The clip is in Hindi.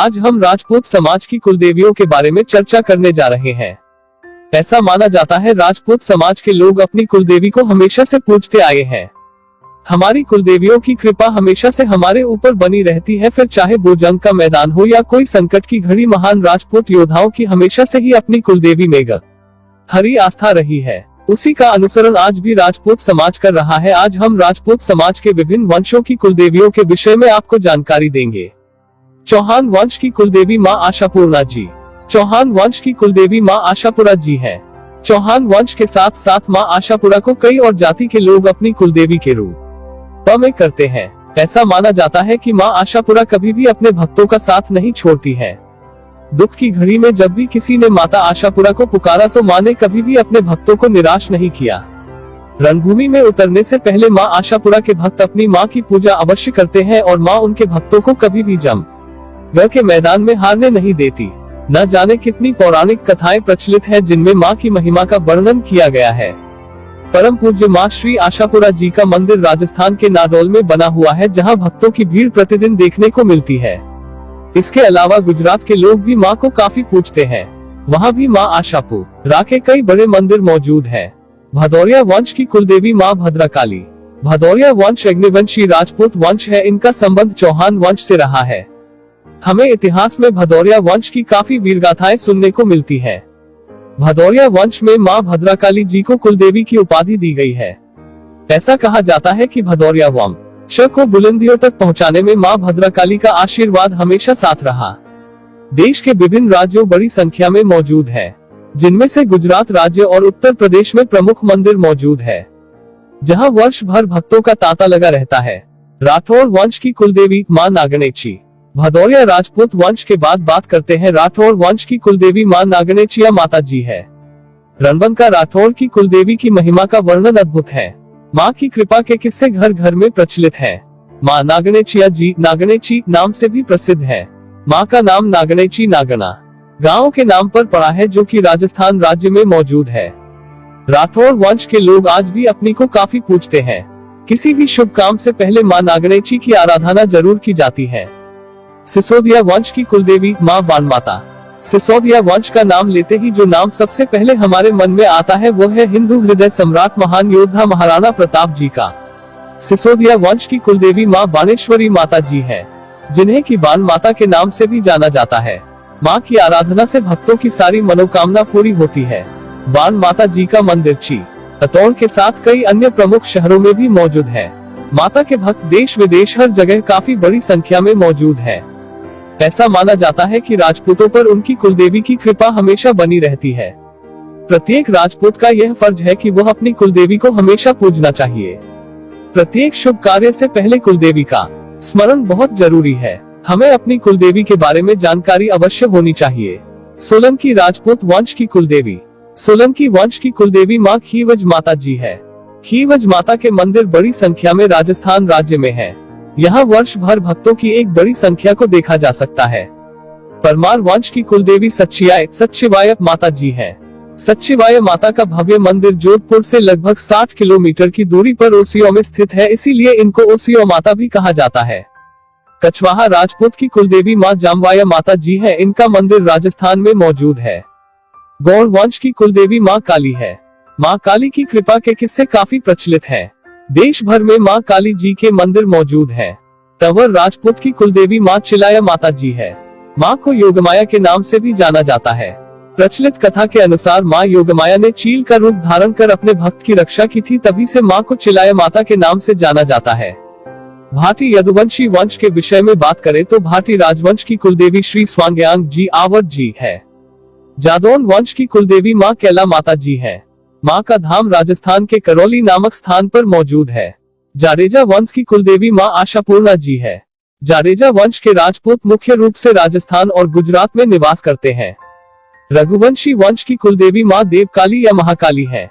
आज हम राजपूत समाज की कुलदेवियों के बारे में चर्चा करने जा रहे हैं। ऐसा माना जाता है राजपूत समाज के लोग अपनी कुलदेवी को हमेशा से पूजते आए हैं। हमारी कुलदेवियों की कृपा हमेशा से हमारे ऊपर बनी रहती है, फिर चाहे वो जंग का मैदान हो या कोई संकट की घड़ी। महान राजपूत योद्धाओं की हमेशा से ही अपनी कुलदेवी में गहरी आस्था रही है। उसी का अनुसरण आज भी राजपूत समाज कर रहा है। आज हम राजपूत समाज के विभिन्न वंशों की कुलदेवियों के विषय में आपको जानकारी देंगे। चौहान वंश की कुलदेवी मां आशापूर्णा जी। चौहान वंश की कुलदेवी मां आशापुरा जी है। चौहान वंश के साथ साथ मां आशापुरा को कई और जाति के लोग अपनी कुलदेवी के रूप में करते हैं। ऐसा माना जाता है कि मां आशापुरा कभी भी अपने भक्तों का साथ नहीं छोड़ती है। दुख की घड़ी में जब भी किसी ने माता आशापुरा को पुकारा तो मां ने कभी भी अपने भक्तों को निराश नहीं किया। रणभूमि में उतरने से पहले मां आशापुरा के भक्त अपनी मां की पूजा अवश्य करते हैं और मां उनके भक्तों को कभी भी जंग के मैदान में हारने नहीं देती। न जाने कितनी पौराणिक कथाएं प्रचलित हैं जिनमें मां की महिमा का वर्णन किया गया है। परम पूज्य मां श्री आशापुरा जी का मंदिर राजस्थान के नाडौल में बना हुआ है, जहां भक्तों की भीड़ प्रतिदिन देखने को मिलती है। इसके अलावा गुजरात के लोग भी मां को काफी पूजते हैं। वहां भी मां आशापुरा के कई बड़े मंदिर मौजूद हैं। भदौरिया वंश की कुलदेवी मां भद्रकाली। भदौरिया वंश अग्निवंशी राजपूत वंश है। इनका संबंध चौहान वंश से रहा है। हमें इतिहास में भदौरिया वंश की काफी वीरगाथाएं सुनने को मिलती है। भदौरिया वंश में मां भद्रकाली जी को कुलदेवी की उपाधि दी गई है। ऐसा कहा जाता है कि भदौरिया वंश को बुलंदियों तक पहुंचाने में मां भद्रकाली का आशीर्वाद हमेशा साथ रहा। देश के विभिन्न राज्यों बड़ी संख्या में मौजूद है, जिनमें से गुजरात राज्य और उत्तर प्रदेश में प्रमुख मंदिर मौजूद है, जहां वर्ष भर भक्तों का तांता लगा रहता है। राठौर वंश की कुलदेवी मां नागणेची। भदौरिया राजपूत वंश के बाद बात करते हैं राठौर वंश की कुलदेवी मां नागणेचिया माता जी है। रणबंका राठौर की कुलदेवी की महिमा का वर्णन अद्भुत है। मां की कृपा के किस्से घर घर में प्रचलित है। मां नागणेचिया जी नागणेची नाम से भी प्रसिद्ध है। मां का नाम नागणेची नागना गांव के नाम पर पड़ा है, जो कि राजस्थान राज्य में मौजूद है। राठौर वंश के लोग आज भी अपनी को काफी पूजते हैं। किसी भी शुभ काम से पहले मां नागणेची की आराधना जरूर की जाती है। सिसोदिया वंश की कुलदेवी मां बाणमाता। सिसोदिया वंश का नाम लेते ही जो नाम सबसे पहले हमारे मन में आता है वो है हिंदू हृदय सम्राट महान योद्धा महाराणा प्रताप जी का। सिसोदिया वंश की कुलदेवी मां बाणेश्वरी माता जी है, जिन्हें की बाण माता के नाम से भी जाना जाता है। मां की आराधना से भक्तों की सारी मनोकामना पूरी होती है। बाण माता जी का मंदिर चित्तौड़ के साथ कई अन्य प्रमुख शहरों में भी मौजूद है। माता के भक्त देश विदेश हर जगह काफी बड़ी संख्या में मौजूद है। ऐसा माना जाता है कि राजपूतों पर उनकी कुलदेवी की कृपा हमेशा बनी रहती है। प्रत्येक राजपूत का यह फर्ज है कि वह अपनी कुलदेवी को हमेशा पूजना चाहिए। प्रत्येक शुभ कार्य से पहले कुलदेवी का स्मरण बहुत जरूरी है। हमें अपनी कुलदेवी के बारे में जानकारी अवश्य होनी चाहिए। सोलंकी राजपूत वंश की कुलदेवी। सोलंकी वंश की कुलदेवी मां खीवज माता जी है। खीवज माता के मंदिर बड़ी संख्या में राजस्थान राज्य में है। यहाँ वर्ष भर भक्तों की एक बड़ी संख्या को देखा जा सकता है। परमार वंश की कुलदेवी सच्चिवाय माता जी है। सच्चिवाय माता का भव्य मंदिर जोधपुर से लगभग 60 किलोमीटर की दूरी पर ओसियो में स्थित है, इसीलिए इनको ओसियो माता भी कहा जाता है। कछवाहा राजपूत की कुलदेवी मां जामवाया माता जी है। इनका मंदिर राजस्थान में मौजूद है। गौड़ वंश की कुलदेवी मां काली है। मां काली की कृपा के किस्से काफी प्रचलित हैं। देश भर में मां काली जी के मंदिर मौजूद हैं। तंवर राजपूत की कुलदेवी मां चिलाया माता जी है। मां को योगमाया के नाम से भी जाना जाता है। प्रचलित कथा के अनुसार मां योगमाया ने चील का रूप धारण कर अपने भक्त की रक्षा की थी, तभी से मां को चिलाया माता के नाम से जाना जाता है। भाटी यदुवंशी वंश के विषय में बात करें तो भाटी राजवंश की कुलदेवी श्री स्वांग्यांग जी आवर जी है। जादौन वंश की कुलदेवी मां कैला माता जी है। मां का धाम राजस्थान के करौली नामक स्थान पर मौजूद है। जाडेजा वंश की कुलदेवी मां आशापूर्णा जी है। जाडेजा वंश के राजपूत मुख्य रूप से राजस्थान और गुजरात में निवास करते हैं। रघुवंशी वंश की कुलदेवी मां देवकाली या महाकाली है।